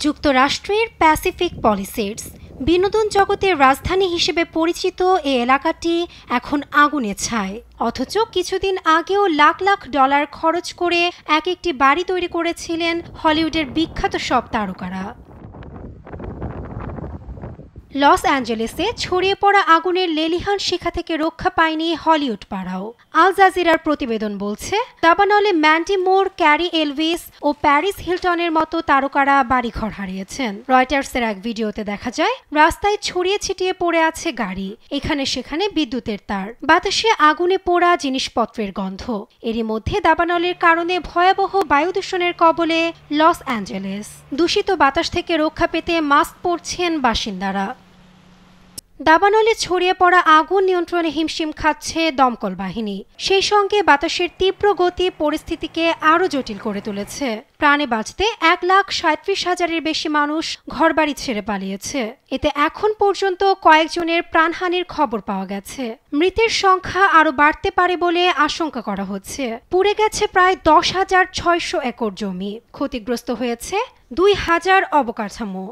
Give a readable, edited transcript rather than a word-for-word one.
যুক্তরাষ্ট্রের প্যাসিফিক পলিসেটস বিনোদন জগতের রাজধানী হিসেবে পরিচিত এই এলাকাটি এখন আগুনে ছায়। অথচ কিছুদিন আগেও লাখ লাখ ডলার খরচ করে একটি বাড়ি তৈরি করেছিলেন হলিউডের বিখ্যাত সব তারকারা। লস অ্যাঞ্জেলেসে ছড়িয়ে পড়া আগুনের লেলিহান শিখা থেকে রক্ষা পায়নি হলিউড পাড়াও। আল জাজিরার প্রতিবেদন বলছে, দাবানলে ম্যান্ডি মোর, ক্যারি এলভিস ও প্যারিস হিলটনের মতো তারকারা বাড়িঘর হারিয়েছেন। রয়টার্সের এক ভিডিওতে দেখা যায় রাস্তায় ছড়িয়ে ছিটিয়ে পড়ে আছে গাড়ি, এখানে সেখানে বিদ্যুতের তার, বাতাসে আগুনে পোড়া জিনিসপত্রের গন্ধ। এরই মধ্যে দাবানলের কারণে ভয়াবহ বায়ু দূষণের কবলে লস অ্যাঞ্জেলেস। দূষিত বাতাস থেকে রক্ষা পেতে মাস্ক পরছেন বাসিন্দারা। দাবানলে ছড়িয়ে পড়া আগুন নিয়ন্ত্রণে হিমশিম খাচ্ছে দমকল বাহিনী। সেই সঙ্গে বাতাসের তীব্র গতি পরিস্থিতিকে আরও জটিল করে তুলেছে। প্রাণে বাঁচতে 1,37,000-এর বেশি মানুষ ঘরবাড়ি ছেড়ে পালিয়েছে। এতে এখন পর্যন্ত কয়েকজনের প্রাণহানির খবর পাওয়া গেছে। মৃতের সংখ্যা আরও বাড়তে পারে বলে আশঙ্কা করা হচ্ছে। পুড়ে গেছে প্রায় 10,600 একর জমি, ক্ষতিগ্রস্ত হয়েছে 2,000 অবকাঠামো।